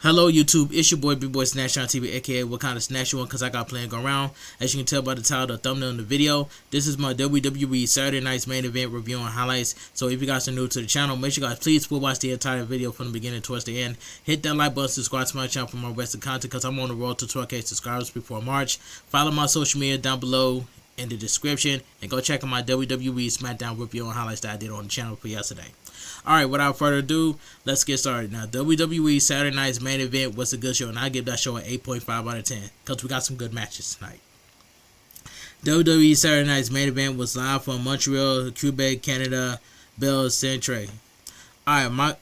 Hello YouTube, it's your boy B-Boy Snatch on TV, aka what kind of snatch you want, cause I got plenty going around. As you can tell by the title, the thumbnail in the video, this is my WWE Saturday Night's main event review and highlights. So if you guys are new to the channel, make sure you guys please watch the entire video from the beginning towards the end. Hit that like button, subscribe to my channel for more Western content, cause I'm on the road to 12K subscribers before March. Follow my social media down below in the description, and go check out my WWE SmackDown review and highlights that I did on the channel for yesterday. Alright, without further ado, let's get started. Now, WWE Saturday Night's main event was a good show, and I give that show an 8.5 out of 10, because we got some good matches tonight. WWE Saturday Night's main event was live from Montreal, Quebec, Canada, Bell Centre. Alright, my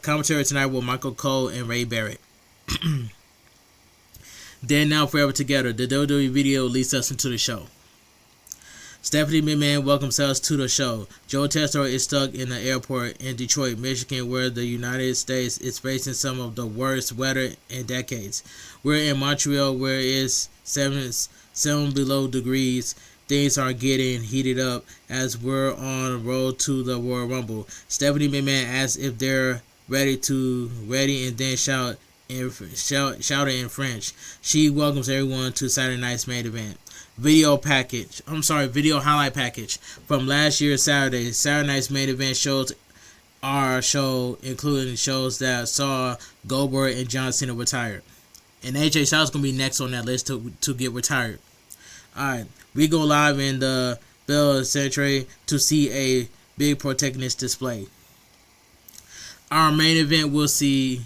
commentary tonight with Michael Cole and Ray Barrett. Then Now Forever Together, the WWE video leads us into the show. Stephanie McMahon welcomes us to the show. Joe Tessaro is stuck in the airport in Detroit, Michigan, where the United States is facing some of the worst weather in decades. We're in Montreal, where it's 7 below degrees. Things are getting heated up as we're on the road to the Royal Rumble. Stephanie McMahon asks if they're ready, and then shouted in French. She welcomes everyone to Saturday night's main event. Video highlight package from last year's Saturday. Saturday night's main event shows our show, including shows that saw Goldberg and John Cena retired. And AJ Styles gonna be next on that list to get retired. Alright, we go live in the Bell Centre to see a big protagonist display. Our main event will see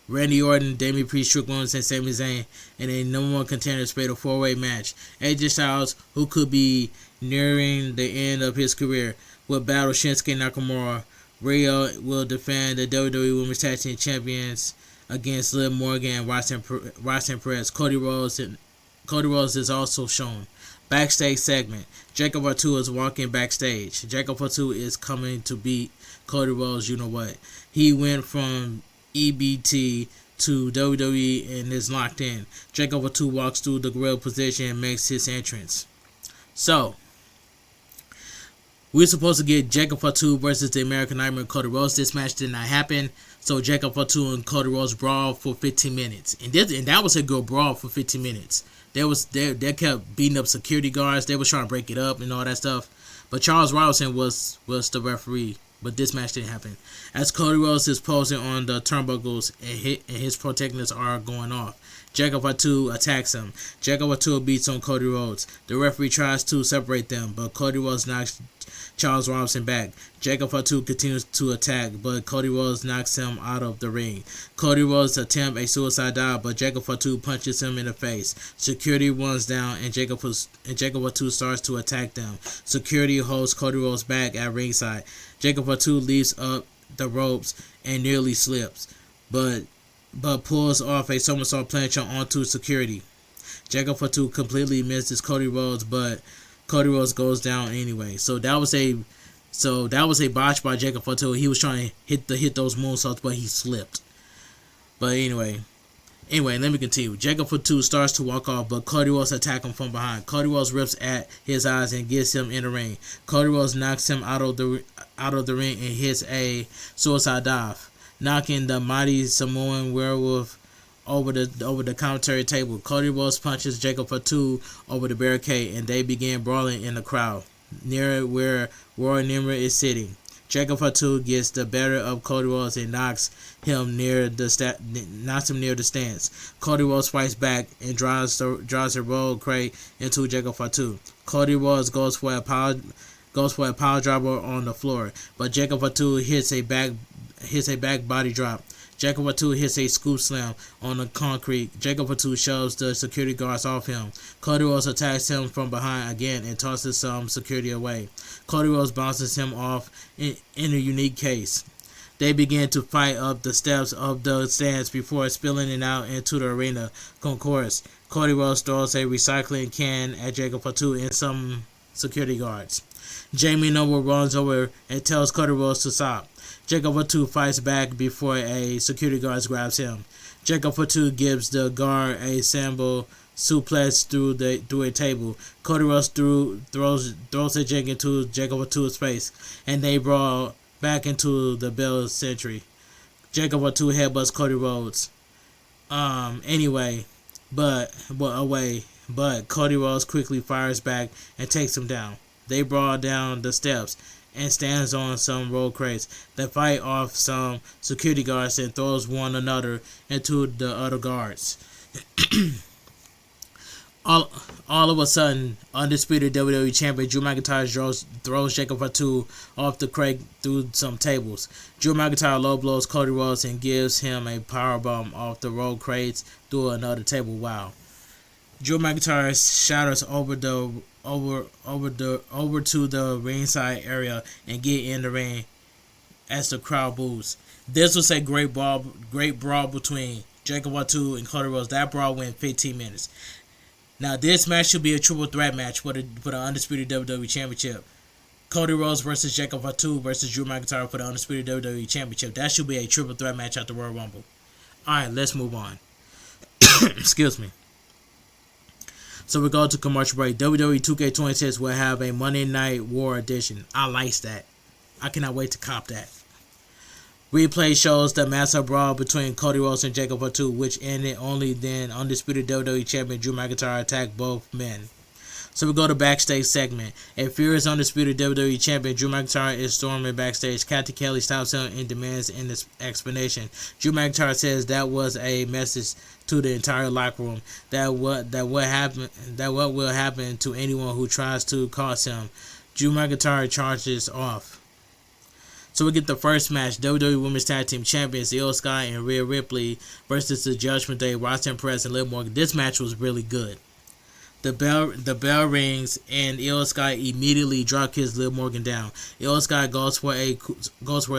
Randy Orton, Damian Priest, Trick Williams, and Sami Zayn in a #1 contender fatal 4-way match. AJ Styles, who could be nearing the end of his career, will battle Shinsuke Nakamura. Rhea will defend the WWE Women's Tag Team Champions against Liv Morgan and Roxanne Perez. Cody Rhodes is also shown. Backstage segment. Jacob Fatu is walking backstage. Jacob Fatu is coming to beat Cody Rhodes. You know what? He went from EBT to WWE and is locked in. Jacob Fatu walks through the grill position and makes his entrance. So, we're supposed to get Jacob Fatu versus the American Nightmare Cody Rhodes. This match did not happen. So Jacob Fatu and Cody Rhodes brawled for 15 minutes. And that was a good brawl for 15 minutes. They kept beating up security guards. They was trying to break it up and all that stuff. But Charles Robinson was the referee. But this match didn't happen. As Cody Rhodes is posing on the turnbuckles and his protagonists are going off, Jacob Fatu attacks him. Jacob Fatu beats on Cody Rhodes. The referee tries to separate them, but Cody Rhodes knocks Charles Robinson back. Jacob Fatu continues to attack, but Cody Rhodes knocks him out of the ring. Cody Rhodes attempts a suicide dive, but Jacob Fatu punches him in the face. Security runs down, and Jacob Fatu starts to attack them. Security holds Cody Rhodes back at ringside. Jacob Fatu leaps up the ropes and nearly slips, but pulls off a somersault plancha onto security. Jacob Fatu completely misses Cody Rhodes, but Cody Rhodes goes down anyway. So that was a botch by Jacob Fatu. He was trying to hit those moonsaults, but he slipped. But anyway, let me continue. Jacob Fatu starts to walk off, but Cody Rhodes attacks him from behind. Cody Rhodes rips at his eyes and gets him in the ring. Cody Rhodes knocks him out of the ring and hits a suicide dive, knocking the mighty Samoan werewolf over the commentary table. Cody Rhodes punches Jacob Fatu over the barricade, and they begin brawling in the crowd near where Roy Nimmer is sitting. Jacob Fatu gets the better of Cody Rhodes and knocks him near the stands. Cody Rhodes fights back and drives a roll crate into Jacob Fatu. Cody Rhodes goes for a power driver on the floor, but Jacob Fatu hits a back body drop. Jacob Fatu hits a scoop slam on the concrete. Jacob Fatu shoves the security guards off him. Cody Rhodes attacks him from behind again and tosses some security away. Cody Rhodes bounces him off in a unique case. They begin to fight up the steps of the stands before spilling it out into the arena concourse. Cody Rhodes throws a recycling can at Jacob Fatu and some security guards. Jamie Noble runs over and tells Cody Rhodes to stop. Jacob Fatu fights back before a security guard grabs him. Jacob Fatu gives the guard a sambo suplex through a table. Cody Rhodes throws a jig into Jacob Fatu's face, and they brawl back into the Bell Centre. Jacob Fatu headbutts Cody Rhodes. Anyway, but Cody Rhodes quickly fires back and takes him down. They brawl down the steps and stands on some road crates. They fight off some security guards and throws one another into the other guards. all of a sudden, undisputed WWE Champion Drew McIntyre throws Jacob Fatu off the crate through some tables. Drew McIntyre low blows Cody Rhodes and gives him a powerbomb off the road crates through another table. Wow. Drew McIntyre shatters over to the ringside area and get in the ring as the crowd boos. This was a great brawl between Jacob Fatu and Cody Rhodes. That brawl went 15 minutes. Now this match should be a triple threat match for the undisputed WWE Championship. Cody Rhodes versus Jacob Fatu versus Drew McIntyre for the undisputed WWE Championship. That should be a triple threat match at the Royal Rumble. Alright, let's move on. Excuse me. So we go to commercial break. WWE 2K26 will have a Monday Night War edition. I like that. I cannot wait to cop that. Replay shows the massive brawl between Cody Rhodes and Jacob Fatu, which ended only then undisputed WWE Champion Drew McIntyre attacked both men. So we go to backstage segment. A furious undisputed WWE Champion Drew McIntyre is storming backstage. Captain Kelly stops him and demands an explanation. Drew McIntyre says that was a message to the entire locker room that what will happen to anyone who tries to cause him. Drew McIntyre charges off. So we get the first match: WWE Women's Tag Team Champions Io Sky and Rhea Ripley versus the Judgment Day, Roxanne Perez and Liv Morgan. This match was really good. The bell rings and Io Sky immediately drop kicks Liv Morgan down. Io Sky goes for a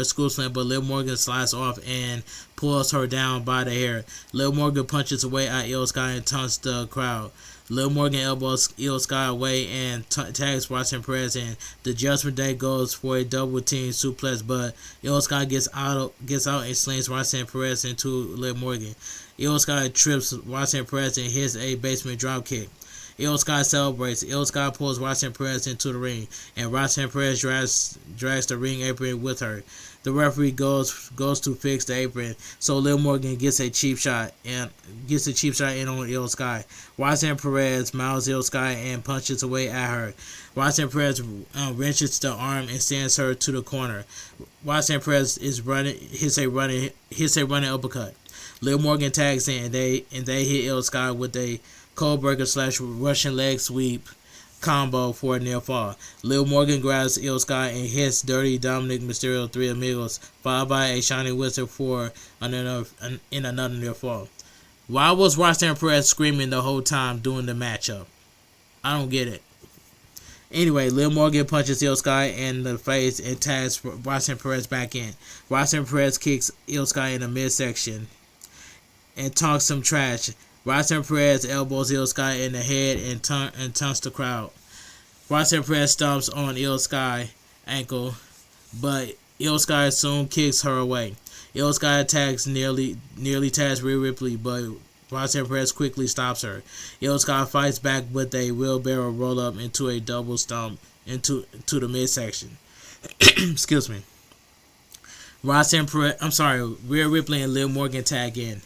school slam, but Liv Morgan slides off and pulls her down by the hair. Liv Morgan punches away at Io Sky and taunts the crowd. Liv Morgan elbows Io Sky away and tags Roxanne Perez in. The Judgment Day goes for a double team suplex, but Io Sky gets out and slings Roxanne Perez into Liv Morgan. Io Sky trips Roxanne Perez and hits a basement drop kick. Io Sky celebrates. Io Sky pulls Roxanne Perez into the ring, and Roxanne Perez drags the ring apron with her. The referee goes to fix the apron, so Liv Morgan gets a cheap shot in on Io Sky. Roxanne Perez mouths Io Sky and punches away at her. Roxanne Perez wrenches the arm and sends her to the corner. Roxanne Perez hits a running uppercut. Liv Morgan tags in and they hit Io Sky with a Coldbreaker / Russian leg sweep combo for a near fall. Liv Morgan grabs Io Sky and hits Dirty Dominic Mysterio 3 Amigos, followed by a Shining Wizard in another near fall. Why was Roxanne Perez screaming the whole time during the matchup? I don't get it. Anyway, Liv Morgan punches Io Sky in the face and tags Roxanne Perez back in. Roxanne Perez kicks Io Sky in the midsection and talks some trash. Roxanne Perez elbows Io Sky in the head and taunts the crowd. Roxanne Perez stomps on Io Sky ankle, but Io Sky soon kicks her away. Io Sky attacks nearly tags Rhea Ripley, but Roxanne Perez quickly stops her. Io Sky fights back with a wheelbarrow roll up into a double stomp into the midsection. Excuse me. Rhea Ripley and Liv Morgan tag in.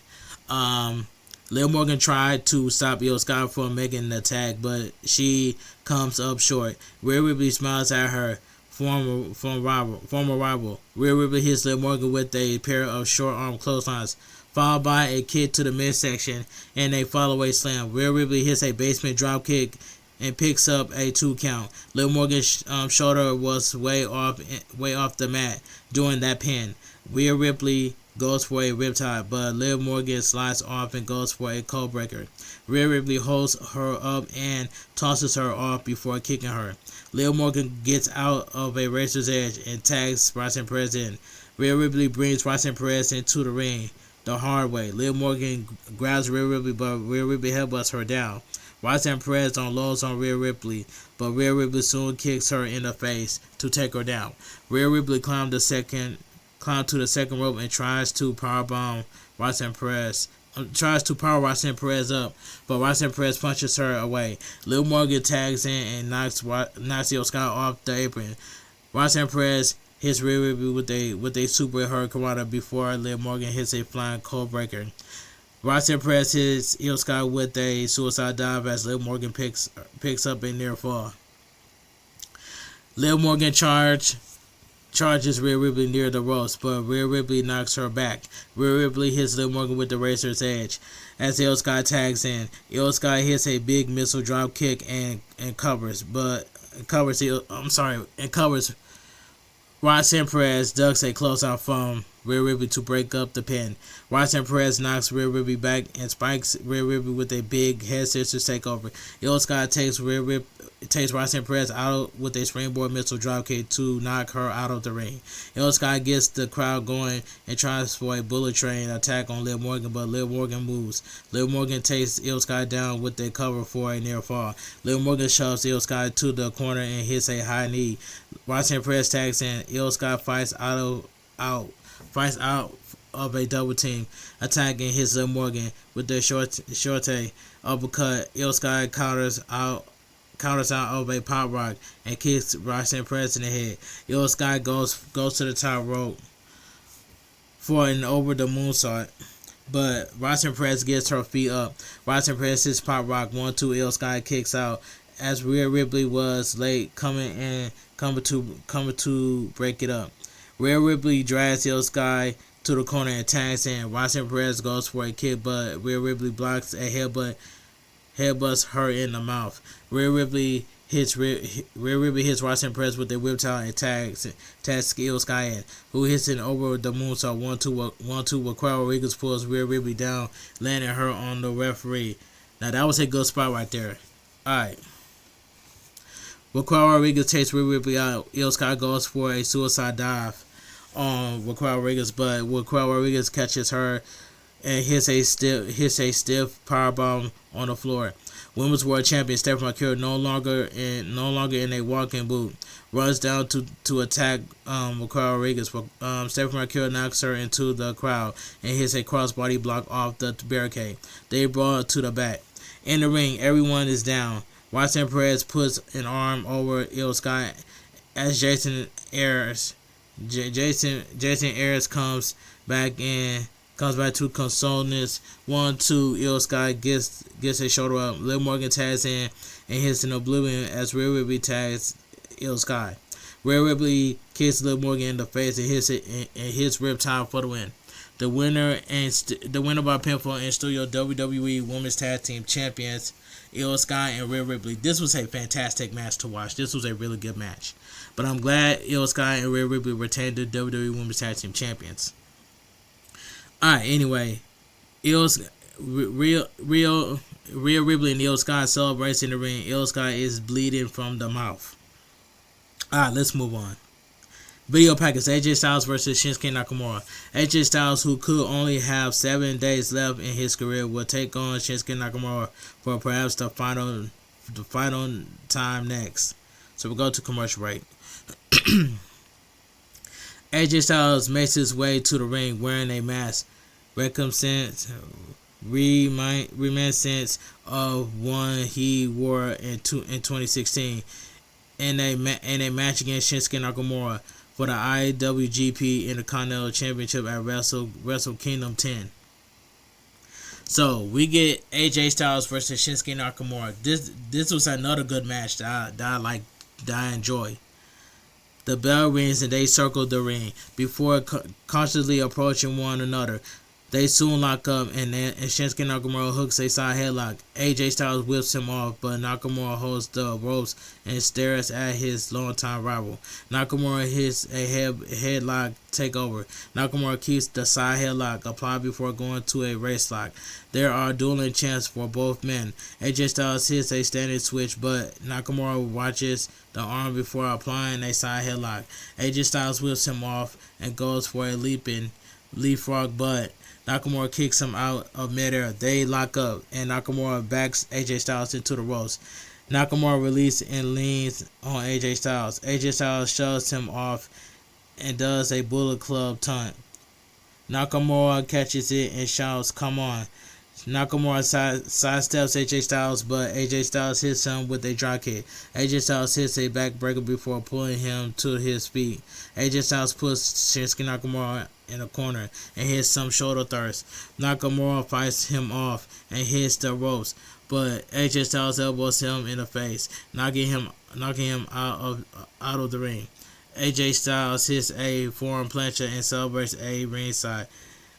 Liv Morgan tried to stop Io Sky from making an attack, but she comes up short. Rhea Ripley smiles at her former rival. Rhea Ripley hits Liv Morgan with a pair of short arm clotheslines, followed by a kick to the midsection and a follow-away slam. Rhea Ripley hits a basement drop kick and picks up a 2 count. Liv Morgan's shoulder was way off the mat during that pin. Rhea Ripley goes for a riptide, but Liv Morgan slides off and goes for a codebreaker. Rhea Ripley holds her up and tosses her off before kicking her. Liv Morgan gets out of a razor's edge and tags Roxanne Perez in. Rhea Ripley brings Roxanne Perez into the ring the hard way. Liv Morgan grabs Rhea Ripley, but Rhea Ripley headbutts her down. Roxanne Perez unloads on Rhea Ripley, but Rhea Ripley soon kicks her in the face to take her down. Rhea Ripley climbs to the second rope and tries to power Roxanne Perez up, but Roxanne Perez punches her away. Liv Morgan tags in and knocks Io Sky off the apron. Roxanne Perez hits Rhea Ripley with a super hurricanrana before Liv Morgan hits a flying cold breaker. Roxanne Perez hits Io Sky with a suicide dive as Liv Morgan picks up a near fall. Liv Morgan charges Rhea Ripley near the ropes, but Rhea Ripley knocks her back. Rhea Ripley hits Liv Morgan with the Razor's Edge. As Io Sky tags in, Io Sky hits a big missile drop kick and covers Roxanne Perez ducks a closeout from Rhea Ripley to break up the pin. Roxanne Perez knocks Rhea Ripley back and spikes Rhea Ripley with a big head scissors takeover. Io Sky takes Roxanne Perez out with a springboard missile dropkick to knock her out of the ring. Io Sky gets the crowd going and tries for a bullet train attack on Liv Morgan, but Liv Morgan moves. Liv Morgan takes Io Sky down with a cover for a near fall. Liv Morgan shoves Io Sky to the corner and hits a high knee. Roxanne Perez tags in. Io Sky fights out of a double team attack and hits Liv Morgan with the shorty uppercut. Io Sky counters out of a pop rock and kicks Roxanne Perez in the head. Io Sky goes to the top rope for an over the moonsault, but Roxanne Perez gets her feet up. Roxanne Perez hits pop rock 1-2. Io Sky kicks out as Rhea Ripley was late coming to break it up. Rhea Ripley drags Io Sky to the corner and tags in. Roxanne Perez goes for a kick, but Rhea Ripley blocks a headbutts her in the mouth. Rhea Ripley hits Roxanne Perez with a whip tail and tags Io Sky in, who hits an over the moonsault 1-2 with Raquel Rodriguez pulls Rhea Ripley down, landing her on the referee. Now that was a good spot right there. Alright. Raquel Rodriguez takes Rhea Ripley out. Io Sky goes for a suicide dive on Raquel Rodriguez, but Raquel Rodriguez catches her and hits a stiff powerbomb on the floor. Women's World Champion Stephanie McIntyre, no longer in a walking boot, runs down to attack Raquel Rodriguez. Stephanie McIntyre knocks her into the crowd and hits a crossbody block off the barricade. They brawl to the back. In the ring, everyone is down. Roxanne Perez puts an arm over Io Sky as Jason Ayers comes back to consoleness. 1-2. Io Sky gets a shoulder up. Liv Morgan tags in and hits an oblivion as Rhea Ripley tags Io Sky. Rhea Ripley kicks Liv Morgan in the face and hits Riptide for the win. The winner by pinfall and still your WWE Women's Tag Team Champions, Io Sky and Rhea Ripley. This was a fantastic match to watch. This was a really good match. But I'm glad Io Sky and Rhea Ripley retained the WWE Women's Tag Team Champions. Alright, anyway, Rhea Ripley and Io Sky celebrates in the ring. Io Sky is bleeding from the mouth. Alright, let's move on. Video package: AJ Styles versus Shinsuke Nakamura. AJ Styles, who could only have 7 days left in his career, will take on Shinsuke Nakamura for perhaps the final time next. So we'll go to commercial break. AJ Styles makes his way to the ring wearing a mask, reminiscent of one he wore in 2016 in a match against Shinsuke Nakamura for the IWGP Intercontinental Championship at Wrestle Kingdom 10. So we get AJ Styles versus Shinsuke Nakamura. This was another good match that I enjoy. The bell rings and they circle the ring before cautiously approaching one another. They soon lock up and Shinsuke Nakamura hooks a side headlock. AJ Styles whips him off, but Nakamura holds the ropes and stares at his longtime rival. Nakamura hits a headlock takeover. Nakamura keeps the side headlock applied before going to a wrist lock. There are dueling chants for both men. AJ Styles hits a standing switch, but Nakamura watches the arm before applying a side headlock. AJ Styles whips him off and goes for a leapfrog, but Nakamura kicks him out of midair. They lock up, and Nakamura backs AJ Styles into the ropes. Nakamura releases and leans on AJ Styles. AJ Styles shoves him off and does a Bullet Club taunt. Nakamura catches it and shouts, "Come on." Nakamura sidesteps AJ Styles, but AJ Styles hits him with a dropkick. AJ Styles hits a backbreaker before pulling him to his feet. AJ Styles puts Shinsuke Nakamura in the corner and hits some shoulder thrusts. Nakamura fights him off and hits the ropes, but AJ Styles elbows him in the face, knocking him out of the ring. AJ Styles hits a forearm plancha and celebrates a ringside.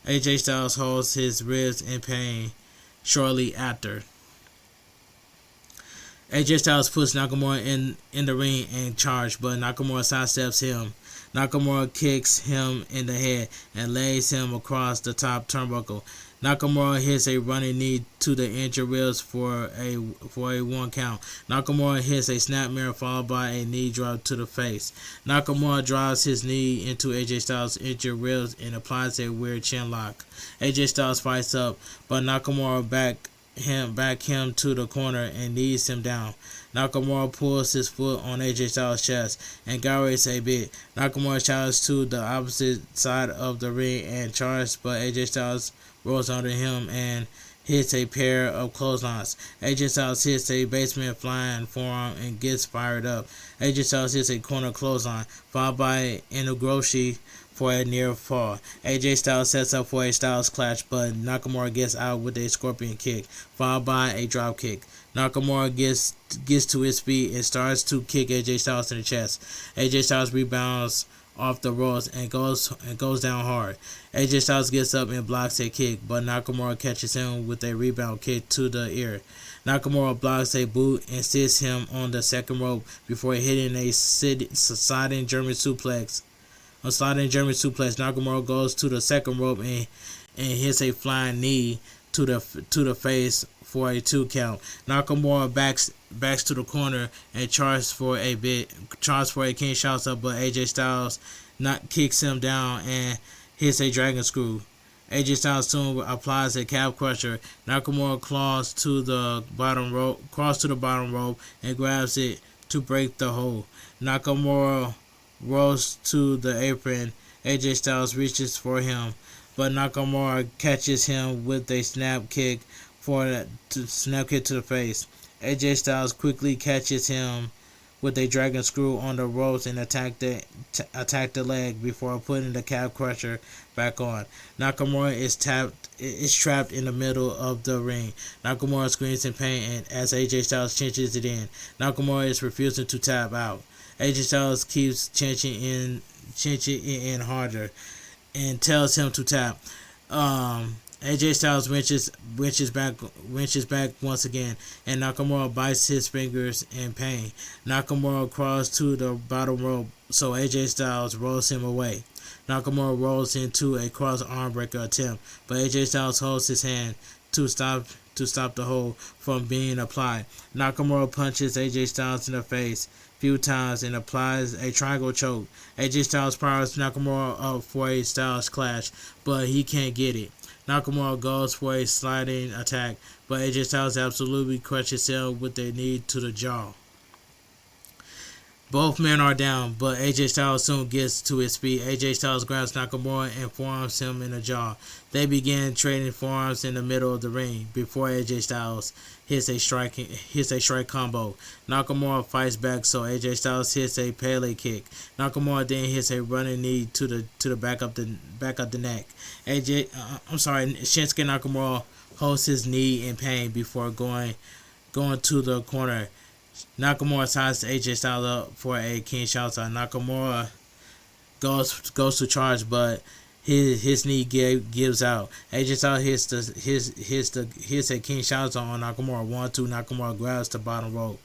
AJ Styles holds his ribs in pain shortly after. AJ Styles puts Nakamura in the ring and charge, but Nakamura sidesteps him. Nakamura kicks him in the head and lays him across the top turnbuckle. Nakamura hits a running knee to the injured ribs for a 1 count. Nakamura hits a snap mirror followed by a knee drop to the face. Nakamura drives his knee into AJ Styles' injured ribs and applies a weird chin lock. AJ Styles fights up, but Nakamura back him to the corner and knees him down. Nakamura pulls his foot on AJ Styles' chest and gyrates a bit. Nakamura charges to the opposite side of the ring and charges, but AJ Styles rolls under him and hits a pair of clotheslines. AJ Styles hits a basement flying forearm and gets fired up. AJ Styles hits a corner clothesline, followed by Inogroshi for a near fall. AJ Styles sets up for a Styles clash, but Nakamura gets out with a scorpion kick, followed by a drop kick. Nakamura gets to his feet and starts to kick AJ Styles in the chest. AJ Styles rebounds off the ropes and goes down hard. AJ Styles gets up and blocks a kick, but Nakamura catches him with a rebound kick to the ear. Nakamura blocks a boot and sits him on the second rope before hitting a sliding German suplex. Nakamura goes to the second rope and hits a flying knee to the face for a 2 count. Nakamura backs to the corner and charges for a King Shoutout, but AJ Styles kicks him down and hits a dragon screw. AJ Styles soon applies a calf crusher. Nakamura claws to the bottom rope and grabs it to break the hold. Nakamura rolls to the apron. AJ Styles reaches for him, but Nakamura catches him with a snap kick to the face. AJ Styles quickly catches him with a dragon screw on the ropes and attack the leg before putting the calf crusher back on. Nakamura is trapped in the middle of the ring. Nakamura screams in pain as AJ Styles cinches it in. Nakamura is refusing to tap out. AJ Styles keeps cinching in harder and tells him to tap. AJ Styles winches back once again, and Nakamura bites his fingers in pain. Nakamura crawls to the bottom rope, so AJ Styles rolls him away. Nakamura rolls into a cross arm breaker attempt, but AJ Styles holds his hand to stop the hold from being applied. Nakamura punches AJ Styles in the face few times and applies a triangle choke. AJ Styles powers Nakamura up for a Styles clash, but he can't get it. Nakamura goes for a sliding attack, but AJ Styles absolutely crushes him with a knee to the jaw. Both men are down, but AJ Styles soon gets to his feet. AJ Styles grabs Nakamura and forearms him in the jaw. They begin trading forearms in the middle of the ring before AJ Styles hits a strike combo. Nakamura fights back, so AJ Styles hits a Pele kick. Nakamura then hits a running knee to the back of the neck. Shinsuke Nakamura holds his knee in pain before going to the corner. Nakamura ties AJ Styles up for a King Shoutout. Nakamura goes to charge, but his knee gives out. AJ Styles hits a King Shoutout on Nakamura. 1-2. Nakamura grabs the bottom rope.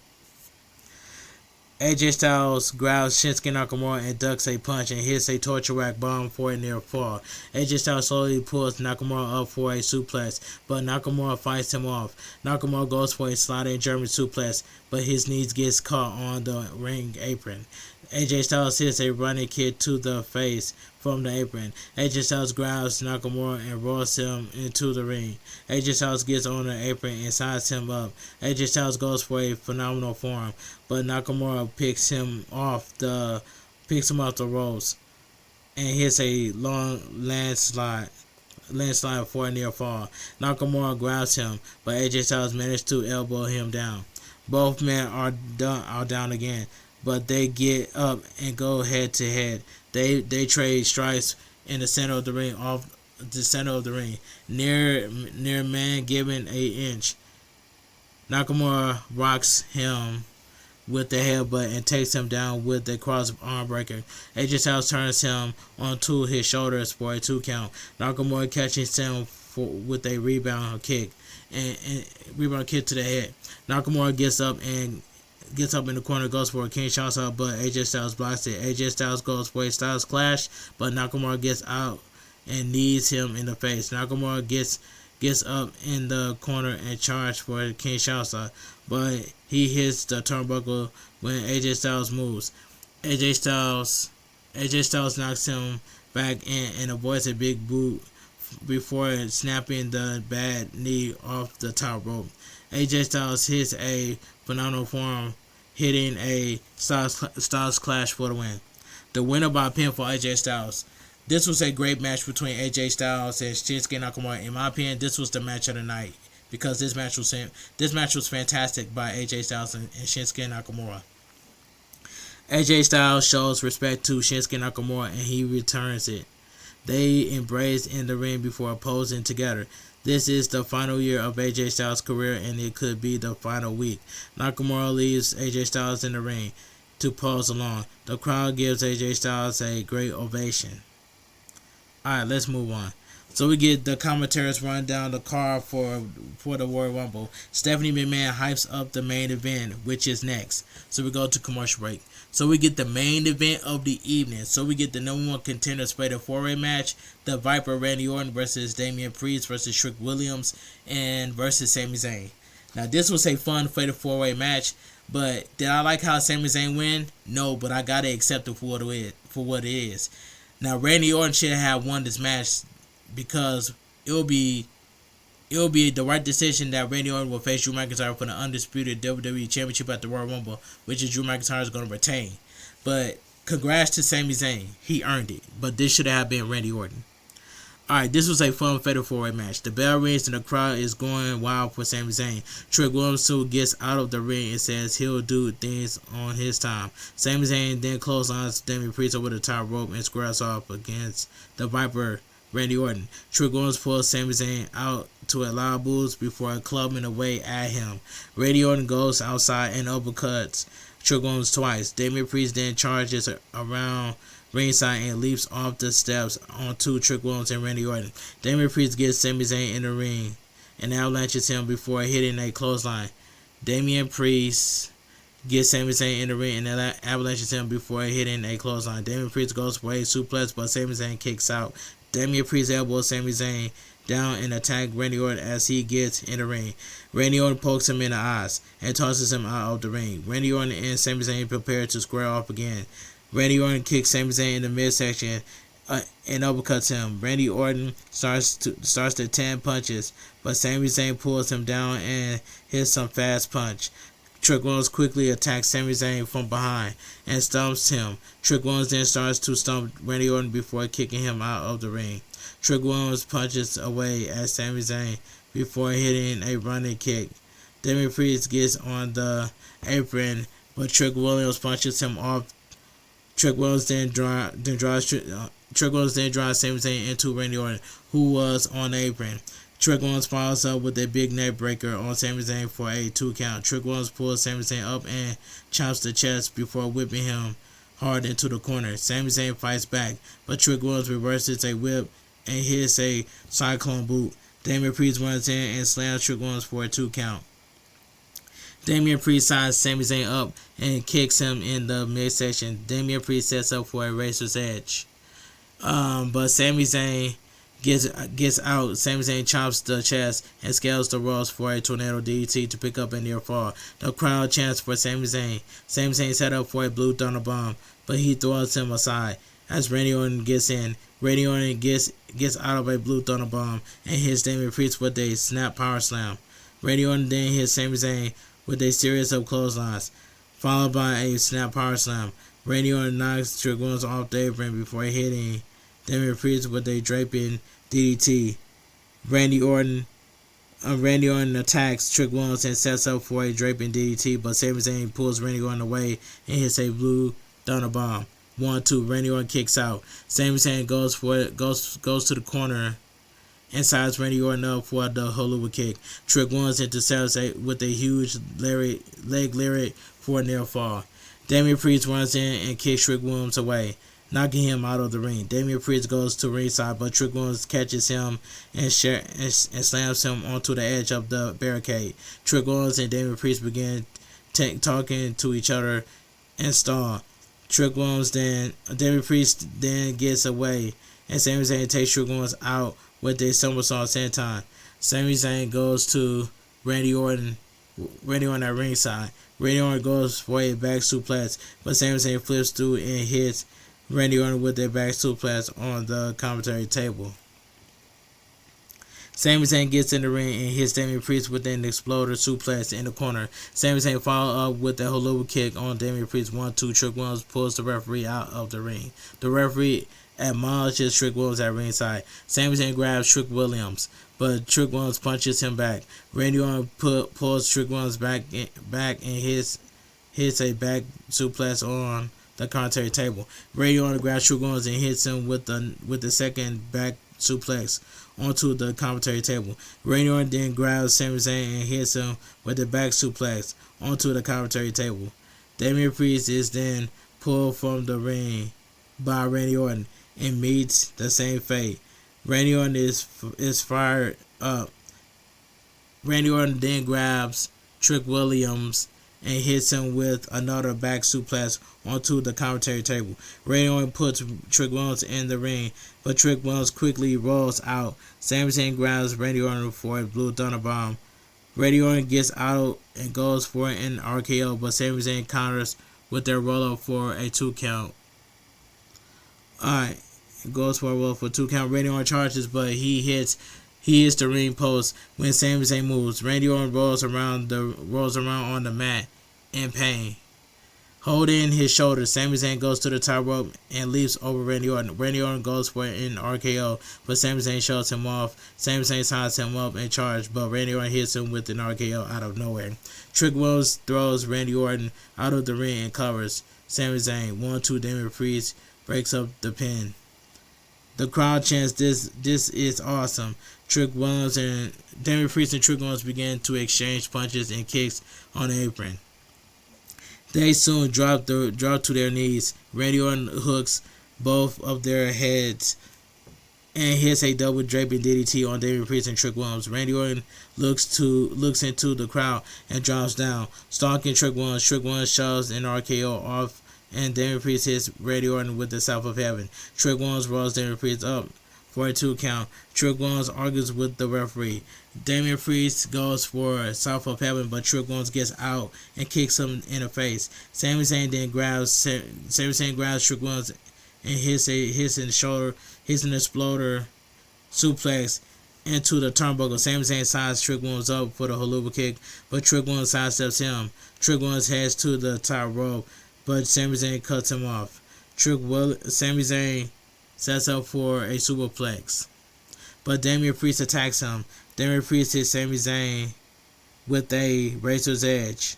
AJ Styles grabs Shinsuke Nakamura and ducks a punch and hits a torture rack bomb for a near fall. AJ Styles slowly pulls Nakamura up for a suplex, but Nakamura fights him off. Nakamura goes for a sliding German suplex, but his knees gets caught on the ring apron. AJ Styles hits a running kick to the face from the apron. AJ Styles grabs Nakamura and rolls him into the ring. AJ Styles gets on the apron and sizes him up. AJ Styles goes for a phenomenal form, but Nakamura picks him off the ropes and hits a long landslide for a near fall. Nakamura grabs him, but AJ Styles manages to elbow him down. Both men are down again, but they get up and go head to head. They trade strikes in the center of the ring, off the center of the ring, near man given 8 inch. Nakamura rocks him with the headbutt and takes him down with a cross arm breaker. AJ Styles turns him onto his shoulders for a 2 count. Nakamura catches him with a rebound kick and rebound kick to the head. Nakamura gets up in the corner, goes for a King shot, but AJ Styles blocks it. AJ Styles goes for a Styles Clash, but Nakamura gets out and knees him in the face. Nakamura gets up in the corner and charges for a King shot, but he hits the turnbuckle when AJ Styles moves. AJ Styles knocks him back in and avoids a big boot before snapping the bad knee off the top rope. AJ Styles hits a phenomenal form, hitting a Styles Clash for the win. The winner by pinfall, AJ Styles. This was a great match between AJ Styles and Shinsuke Nakamura. In my opinion, this was the match of the night because this match was fantastic by AJ Styles and Shinsuke Nakamura. AJ Styles shows respect to Shinsuke Nakamura and he returns it. They embrace in the ring before posing together. This is the final year of AJ Styles' career and it could be the final week. Nakamura leaves AJ Styles in the ring to pose along. The crowd gives AJ Styles a great ovation. Alright, let's move on. So we get the commentators run down the card for the Royal Rumble. Stephanie McMahon hypes up the main event, which is next. So we go to commercial break. So we get the main event of the evening. So we get the number 1 contender fatal 4-way match. The Viper Randy Orton versus Damian Priest versus Trick Williams and versus Sami Zayn. Now this was a fun fatal 4-way match. But did I like how Sami Zayn win? No, but I gotta accept it for what it is. Now Randy Orton should have won this match because it will be the right decision that Randy Orton will face Drew McIntyre for the undisputed WWE Championship at the Royal Rumble, which is Drew McIntyre is going to retain. But congrats to Sami Zayn. He earned it. But this should have been Randy Orton. Alright, this was a fun fatal 4-way match. The bell rings and the crowd is going wild for Sami Zayn. Trick Williams too gets out of the ring and says he'll do things on his time. Sami Zayn then clotheslines Damian Priest over the top rope and squares off against the Viper Randy Orton. Trick Williams pulls Sami Zayn out to a loud boost before clubbing away at him. Randy Orton goes outside and uppercuts Trick Williams twice. Damian Priest then charges around ringside and leaps off the steps onto Trick Williams and Randy Orton. Damian Priest gets Sami Zayn in the ring and avalanches him before hitting a clothesline. Damian Priest gets Sami Zayn in the ring and avalanches him before hitting a clothesline. Damian Priest goes for a suplex, but Sami Zayn kicks out. Damian Priest elbows Sami Zayn down and attacks Randy Orton as he gets in the ring. Randy Orton pokes him in the eyes and tosses him out of the ring. Randy Orton and Sami Zayn prepare to square off again. Randy Orton kicks Sami Zayn in the midsection and uppercuts him. Randy Orton starts to 10 punches, but Sami Zayn pulls him down and hits some fast punch. Trick Williams quickly attacks Sami Zayn from behind and stumps him. Trick Williams then starts to stump Randy Orton before kicking him out of the ring. Trick Williams punches away at Sami Zayn before hitting a running kick. Damian Priest gets on the apron, but Trick Williams punches him off. Trick Williams then drives Sami Zayn into Randy Orton, who was on the apron. Trick Williams follows up with a big neck breaker on Sami Zayn for a 2 count. Trick Williams pulls Sami Zayn up and chops the chest before whipping him hard into the corner. Sami Zayn fights back, but Trick Williams reverses a whip and hits a cyclone boot. Damian Priest runs in and slams Trick Williams for a 2 count. Damian Priest signs Sami Zayn up and kicks him in the midsection. Damian Priest sets up for a Razor's Edge. But Sami Zayn gets out. Sami Zayn chops the chest and scales the ropes for a tornado DDT to pick up a near fall. The crowd chants for Sami Zayn. Sami Zayn set up for a Blue Thunder Bomb, but he throws him aside. As Randy Orton gets in, Randy Orton gets out of a Blue Thunder Bomb and hits Damian Priest with a snap power slam. Randy Orton then hits Sami Zayn with a series of clotheslines, followed by a snap power slam. Randy Orton knocks Trick Williams off the apron before hitting Damian Priest with a draping DDT. Randy Orton attacks Trick Williams and sets up for a draping DDT, but Sami Zayn pulls Randy Orton away and hits a Blue Thunder Bomb. 1-2. Randy Orton kicks out. Sami Zayn goes for it. Goes to the corner and sides Randy Orton up for the haluva kick. Trick Williams intercepts with a huge leg lariat for a near fall. Damian Priest runs in and kicks Trick Williams away, knocking him out of the ring. Damian Priest goes to ringside, but Trick Williams catches him and slams him onto the edge of the barricade. Trick Williams and Damian Priest begin talking to each other and stall. Damian Priest then gets away, and Sami Zayn takes Trick Williams out with a somersault senton. Sami Zayn goes to Randy Orton at ringside. Randy Orton goes for a back suplex, but Sami Zayn flips through and hits Randy Orton with a back suplex on the commentary table. Sami Zayn gets in the ring and hits Damian Priest with an exploder suplex in the corner. Sami Zayn follows up with a haluva kick on Damian Priest. 1-2. Trick Williams pulls the referee out of the ring. The referee admonishes Trick Williams at ringside. Sami Zayn grabs Trick Williams, but Trick Williams punches him back. Randy Orton pulls Trick Williams back and hits a back suplex on the commentary table. Randy Orton grabs Trick Williams and hits him with the second back suplex onto the commentary table. Randy Orton then grabs Sami Zayn and hits him with the back suplex onto the commentary table. Damian Priest is then pulled from the ring by Randy Orton and meets the same fate. Randy Orton is fired up. Randy Orton then grabs Trick Williams and hits him with another back suplex onto the commentary table. Randy Orton puts Trick Williams in the ring, but Trick Williams quickly rolls out. Sami Zayn grabs Randy Orton for a Blue Thunder Bomb. Randy Orton gets out and goes for an RKO, but Sami Zayn counters with their roll-up for a 2 count. Alright, goes for a roll for 2 count. Randy Orton charges, but he hits the ring post when Sami Zayn moves. Randy Orton rolls around on the mat in pain. Holding his shoulders, Sami Zayn goes to the top rope and leaps over Randy Orton. Randy Orton goes for an RKO, but Sami Zayn shoves him off. Sami Zayn ties him up and charges, but Randy Orton hits him with an RKO out of nowhere. Trick Williams throws Randy Orton out of the ring and covers Sami Zayn. 1-2. Damian Priest breaks up the pin. The crowd chants, "This is awesome." Damian Priest and Trick Williams begin to exchange punches and kicks on the apron. They soon drop to their knees. Randy Orton hooks both of their heads and hits a double draping DDT on Damian Priest and Trick Williams. Randy Orton looks into the crowd and drops down, stalking Trick Williams. Trick Williams shoves an RKO off, and Damian Priest hits Randy Orton with the South of Heaven. Trick Williams rolls Damian Priest up for a 2 count. Trick Williams argues with the referee. Damian Priest goes for South of Heaven, but Trick Williams gets out and kicks him in the face. Sami Zayn then grabs Trick Williams and hits in the shoulder, hits an exploder suplex into the turnbuckle. Sami Zayn signs Trick Williams up for the haluva kick, but Trick Williams sidesteps him. Trick Williams heads to the top rope, but Sami Zayn cuts him off. Sami Zayn sets up for a superplex, but Damian Priest attacks him. Damian Priest hits Sami Zayn with a razor's edge.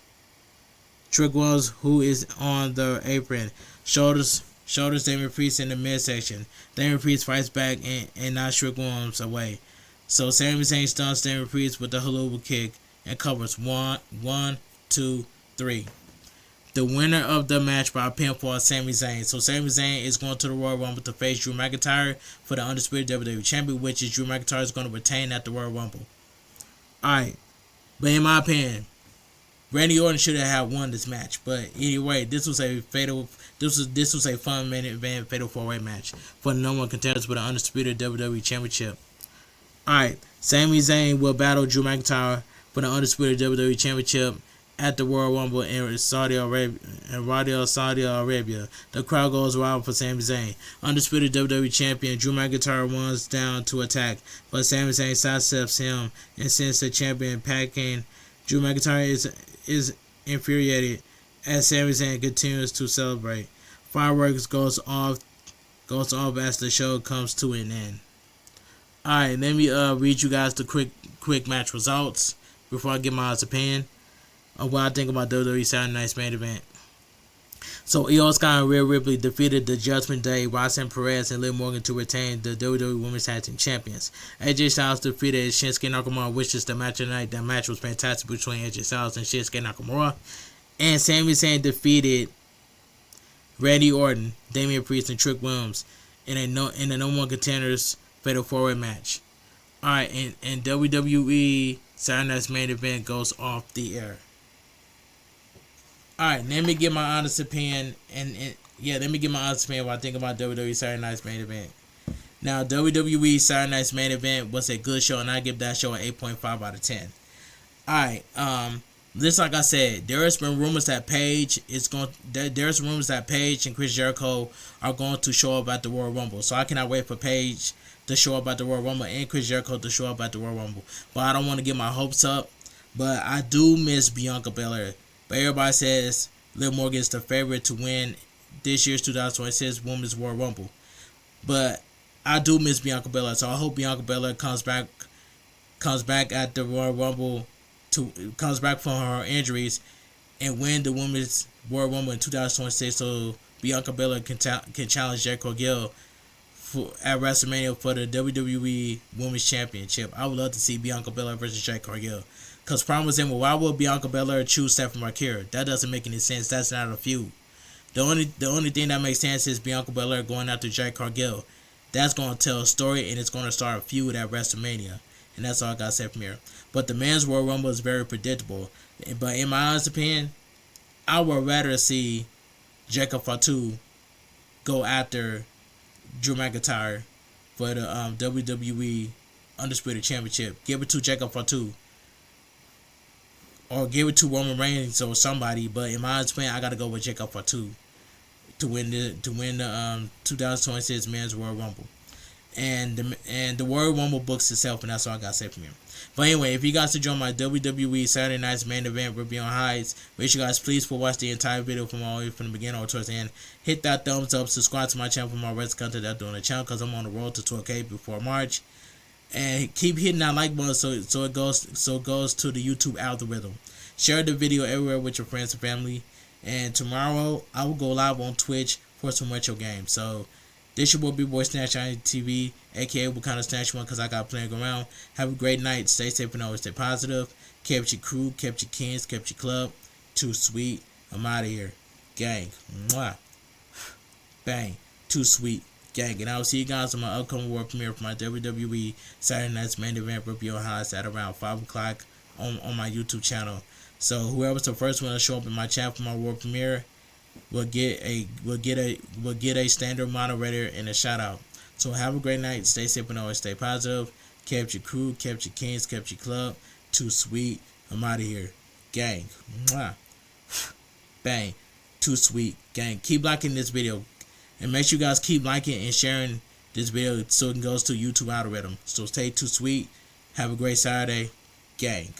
Trick Williams, who is on the apron, shoulders Damian Priest in the midsection. Damian Priest fights back and knocks Trick Williams away. So Sami Zayn stuns Damian Priest with the haluva kick and covers 1, 2, 3. The winner of the match by pinfall is Sami Zayn. So Sami Zayn is going to the Royal Rumble to face Drew McIntyre for the undisputed WWE Champion, which is Drew McIntyre is going to retain at the Royal Rumble. Alright, but in my opinion, Randy Orton should have won this match. But anyway, this was a fun main event fatal 4-way match for the number 1 contenders for the undisputed WWE Championship. Alright, Sami Zayn will battle Drew McIntyre for the undisputed WWE Championship at the Royal Rumble in Saudi Arabia. The crowd goes wild for Sami Zayn. Undisputed WWE Champion Drew McIntyre runs down to attack, but Sami Zayn sidesteps him and sends the champion packing. Drew McIntyre is infuriated as Sami Zayn continues to celebrate. Fireworks goes off as the show comes to an end. Alright, let me read you guys the quick match results before I give my opinion of what I think about WWE Saturday Night's main event. So Io Sky and Rhea Ripley defeated the Judgment Day, Roxanne Perez, and Liv Morgan to retain the WWE Women's Tag Team Champions. AJ Styles defeated Shinsuke Nakamura, which is the match of the night. That match was fantastic between AJ Styles and Shinsuke Nakamura. And Sami Zayn defeated Randy Orton, Damian Priest, and Trick Williams in the No One Contenders Fatal 4-Way match. Alright, and WWE Saturday Night's Main Event goes off the air. Alright, let me get my honest opinion, let me get my honest opinion what I think about WWE Saturday Night's Main Event. Now, WWE Saturday Night's Main Event was a good show, and I give that show an 8.5 out of 10. Alright, just like I said, there's been rumors that Paige and Chris Jericho are going to show up at the Royal Rumble. So I cannot wait for Paige to show up at the Royal Rumble and Chris Jericho to show up at the Royal Rumble. But I don't want to get my hopes up. But I do miss Bianca Belair. But everybody says Liv Morgan is the favorite to win this year's 2026 Women's Royal Rumble. But I do miss Bianca Belair, so I hope Bianca Belair comes back at the Royal Rumble, comes back from her injuries, and win the Women's Royal Rumble in 2026. So Bianca Belair can challenge Jade Cargill at WrestleMania for the WWE Women's Championship. I would love to see Bianca Belair versus Jade Cargill. Because problem is, why would Bianca Belair choose Stephanie McIntyre? That doesn't make any sense. That's not a feud. The only thing that makes sense is Bianca Belair going after Jade Cargill. That's going to tell a story, and it's going to start a feud at WrestleMania. And that's all I got to say from here. But the men's Royal Rumble is very predictable. But in my honest opinion, I would rather see Jacob Fatu go after Drew McIntyre for the WWE Undisputed Championship. Give it to Jacob Fatu. Or give it to Roman Reigns or somebody, but in my opinion, I gotta go with Jacob Fatu to win the 2026 Men's Royal Rumble, and the Royal Rumble books itself, and that's all I gotta say from here. But anyway, if you guys enjoy my WWE Saturday Night's Main Event review on highs, make sure you guys please watch the entire video from all the way from the beginning or towards the end. Hit that thumbs up, subscribe to my channel for more wrestling content that's doing the channel, because I'm on the road to 12K before March. And keep hitting that like button so it goes to the YouTube algorithm. Share the video everywhere with your friends and family. And tomorrow I will go live on Twitch for some retro games. So this your boy B-Boy Snatch on TV, aka Wakanda Snatch One, because I got playing around. Have a great night. Stay safe and always stay positive. Kept your crew, kept your kings, kept your club. Too sweet. I'm out of here. Gang. Mwah. Bang. Too sweet. Gang. And I will see you guys on my upcoming world premiere for my WWE Saturday Night's Main Event review highs at around 5 o'clock on my YouTube channel. So whoever's the first one to show up in my channel for my world premiere will get a standard moderator and a shout out. So have a great night. Stay safe and always stay positive. Kept your crew, kept your kings, kept your club. Too sweet. I'm out of here. Gang. Mwah. Bang. Too sweet. Gang. Keep liking this video. And make sure you guys keep liking and sharing this video so it goes to YouTube algorithm. So stay too sweet. Have a great Saturday. Gang.